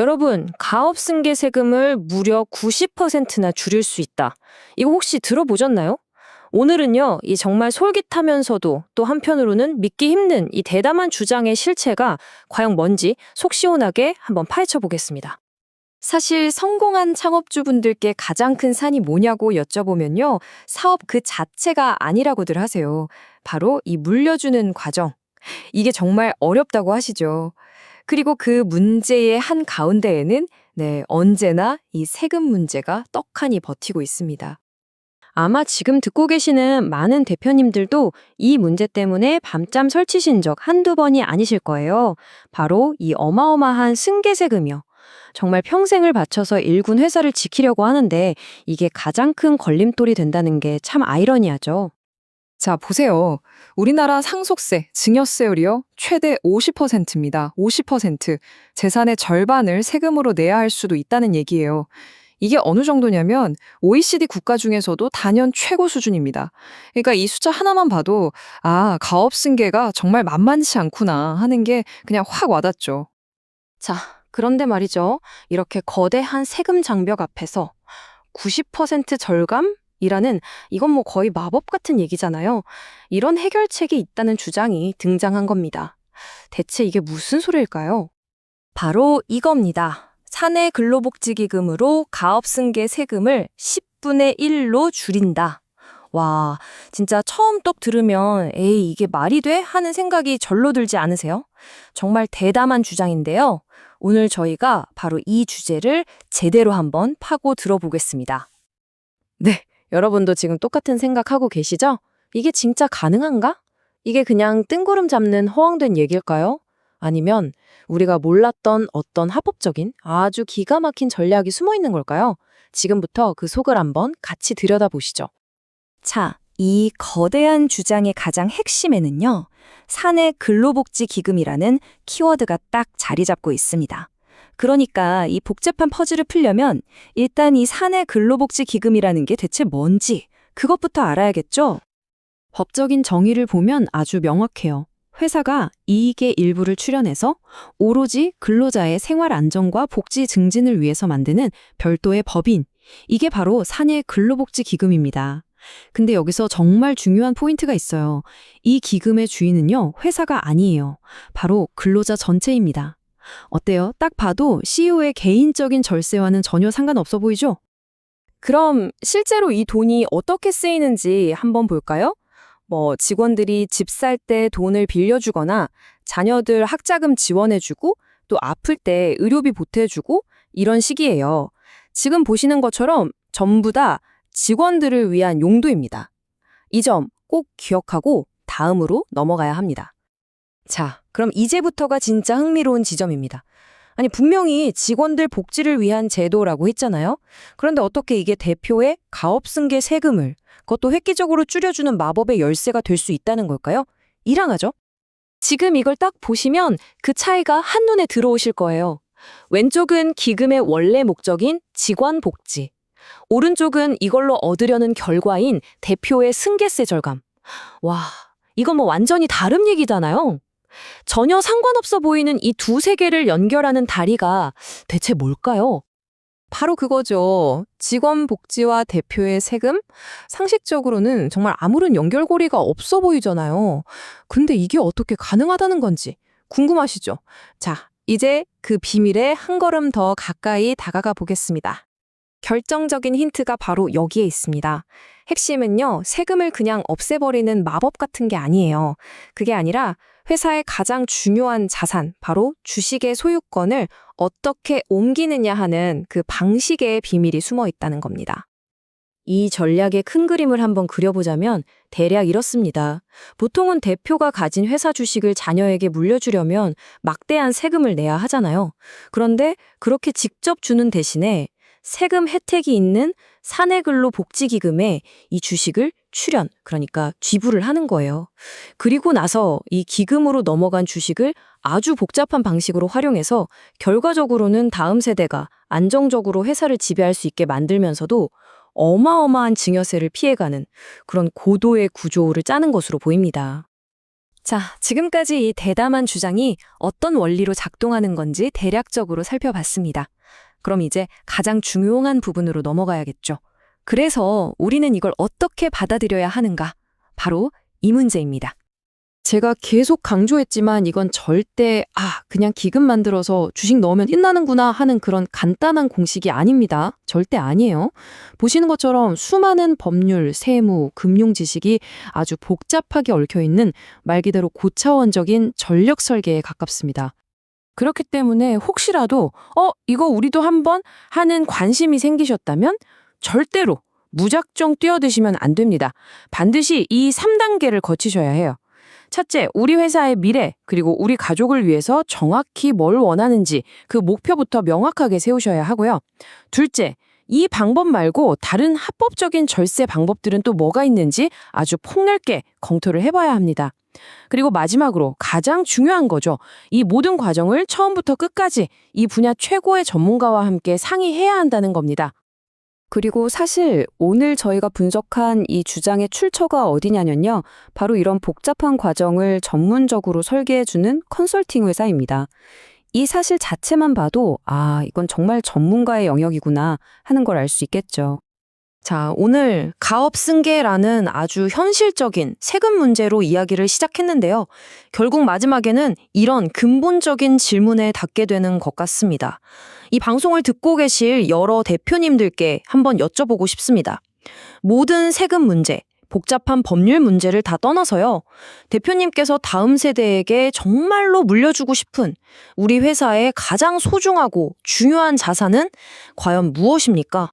여러분, 가업승계 세금을 무려 90%나 줄일 수 있다. 이거 혹시 들어보셨나요? 오늘은요, 이 정말 솔깃하면서도 또 한편으로는 믿기 힘든 이 대담한 주장의 실체가 과연 뭔지 속 시원하게 한번 파헤쳐 보겠습니다. 사실 성공한 창업주분들께 가장 큰 산이 뭐냐고 여쭤보면요. 사업 그 자체가 아니라고들 하세요. 바로 이 물려주는 과정. 이게 정말 어렵다고 하시죠. 그리고 그 문제의 한 가운데에는 언제나 이 세금 문제가 떡하니 버티고 있습니다. 아마 지금 듣고 계시는 많은 대표님들도 이 문제 때문에 밤잠 설치신 적 한두 번이 아니실 거예요. 바로 이 어마어마한 승계세금이요. 정말 평생을 바쳐서 일군 회사를 지키려고 하는데 이게 가장 큰 걸림돌이 된다는 게 참 아이러니하죠. 자, 보세요. 우리나라 상속세, 증여세율이요. 최대 50%입니다. 50%. 재산의 절반을 세금으로 내야 할 수도 있다는 얘기예요. 이게 어느 정도냐면 OECD 국가 중에서도 단연 최고 수준입니다. 그러니까 이 숫자 하나만 봐도 가업승계가 정말 만만치 않구나 하는 게 그냥 확 와닿죠. 자, 그런데 말이죠. 이렇게 거대한 세금 장벽 앞에서 90% 절감이라는 이건 뭐 거의 마법 같은 얘기잖아요. 이런 해결책이 있다는 주장이 등장한 겁니다. 대체 이게 무슨 소리일까요? 바로 이겁니다. 사내 근로복지기금으로 가업승계 세금을 10분의 1로 줄인다. 와, 진짜 처음 떡 들으면 에이, 이게 말이 돼? 하는 생각이 절로 들지 않으세요? 정말 대담한 주장인데요. 오늘 저희가 바로 이 주제를 제대로 한번 파고 들어보겠습니다. 네, 여러분도 지금 똑같은 생각하고 계시죠? 이게 진짜 가능한가? 이게 그냥 뜬구름 잡는 허황된 얘기일까요? 아니면 우리가 몰랐던 어떤 합법적인 아주 기가 막힌 전략이 숨어 있는 걸까요? 지금부터 그 속을 한번 같이 들여다보시죠. 자, 이 거대한 주장의 가장 핵심에는요, 사내 근로복지기금이라는 키워드가 딱 자리 잡고 있습니다. 그러니까 이 복잡한 퍼즐을 풀려면 일단 이 사내 근로복지기금이라는 게 대체 뭔지 그것부터 알아야겠죠? 법적인 정의를 보면 아주 명확해요. 회사가 이익의 일부를 출연해서 오로지 근로자의 생활 안정과 복지 증진을 위해서 만드는 별도의 법인, 이게 바로 사내 근로복지기금입니다. 근데 여기서 정말 중요한 포인트가 있어요. 이 기금의 주인은요, 회사가 아니에요. 바로 근로자 전체입니다. 어때요? 딱 봐도 CEO의 개인적인 절세와는 전혀 상관없어 보이죠? 그럼 실제로 이 돈이 어떻게 쓰이는지 한번 볼까요? 직원들이 집 살 때 돈을 빌려주거나 자녀들 학자금 지원해주고 또 아플 때 의료비 보태주고 이런 식이에요. 지금 보시는 것처럼 전부 다 직원들을 위한 용도입니다. 이 점 꼭 기억하고 다음으로 넘어가야 합니다. 자, 그럼 이제부터가 진짜 흥미로운 지점입니다. 아니, 분명히 직원들 복지를 위한 제도라고 했잖아요. 그런데 어떻게 이게 대표의 가업승계 세금을 그것도 획기적으로 줄여주는 마법의 열쇠가 될 수 있다는 걸까요? 이상하죠? 지금 이걸 딱 보시면 그 차이가 한눈에 들어오실 거예요. 왼쪽은 기금의 원래 목적인 직원 복지. 오른쪽은 이걸로 얻으려는 결과인 대표의 승계세 절감. 와, 이건 완전히 다른 얘기잖아요. 전혀 상관없어 보이는 이 두 세계를 연결하는 다리가 대체 뭘까요? 바로 그거죠. 직원 복지와 대표의 세금? 상식적으로는 정말 아무런 연결고리가 없어 보이잖아요. 근데 이게 어떻게 가능하다는 건지 궁금하시죠? 자, 이제 그 비밀에 한 걸음 더 가까이 다가가 보겠습니다. 결정적인 힌트가 바로 여기에 있습니다. 핵심은요, 세금을 그냥 없애버리는 마법 같은 게 아니에요. 그게 아니라 회사의 가장 중요한 자산, 바로 주식의 소유권을 어떻게 옮기느냐 하는 그 방식의 비밀이 숨어 있다는 겁니다. 이 전략의 큰 그림을 한번 그려보자면 대략 이렇습니다. 보통은 대표가 가진 회사 주식을 자녀에게 물려주려면 막대한 세금을 내야 하잖아요. 그런데 그렇게 직접 주는 대신에 세금 혜택이 있는 사내근로복지기금에 이 주식을 출연, 그러니까 쥐부를 하는 거예요. 그리고 나서 이 기금으로 넘어간 주식을 아주 복잡한 방식으로 활용해서 결과적으로는 다음 세대가 안정적으로 회사를 지배할 수 있게 만들면서도 어마어마한 증여세를 피해가는 그런 고도의 구조를 짜는 것으로 보입니다. 자, 지금까지 이 대담한 주장이 어떤 원리로 작동하는 건지 대략적으로 살펴봤습니다. 그럼 이제 가장 중요한 부분으로 넘어가야겠죠. 그래서 우리는 이걸 어떻게 받아들여야 하는가? 바로 이 문제입니다. 제가 계속 강조했지만 이건 절대 그냥 기금 만들어서 주식 넣으면 끝나는구나 하는 그런 간단한 공식이 아닙니다. 절대 아니에요. 보시는 것처럼 수많은 법률, 세무, 금융 지식이 아주 복잡하게 얽혀 있는 말 그대로 고차원적인 전력 설계에 가깝습니다. 그렇기 때문에 혹시라도 이거 우리도 한번 하는 관심이 생기셨다면 절대로 무작정 뛰어드시면 안 됩니다. 반드시 이 3단계를 거치셔야 해요. 첫째, 우리 회사의 미래, 그리고 우리 가족을 위해서 정확히 뭘 원하는지 그 목표부터 명확하게 세우셔야 하고요. 둘째, 이 방법 말고 다른 합법적인 절세 방법들은 또 뭐가 있는지 아주 폭넓게 검토를 해봐야 합니다. 그리고 마지막으로 가장 중요한 거죠. 이 모든 과정을 처음부터 끝까지 이 분야 최고의 전문가와 함께 상의해야 한다는 겁니다. 그리고 사실 오늘 저희가 분석한 이 주장의 출처가 어디냐면요. 바로 이런 복잡한 과정을 전문적으로 설계해주는 컨설팅 회사입니다. 이 사실 자체만 봐도 이건 정말 전문가의 영역이구나 하는 걸 알 수 있겠죠. 자, 오늘 가업승계라는 아주 현실적인 세금 문제로 이야기를 시작했는데요. 결국 마지막에는 이런 근본적인 질문에 닿게 되는 것 같습니다. 이 방송을 듣고 계실 여러 대표님들께 한번 여쭤보고 싶습니다. 모든 세금 문제, 복잡한 법률 문제를 다 떠나서요. 대표님께서 다음 세대에게 정말로 물려주고 싶은 우리 회사의 가장 소중하고 중요한 자산은 과연 무엇입니까?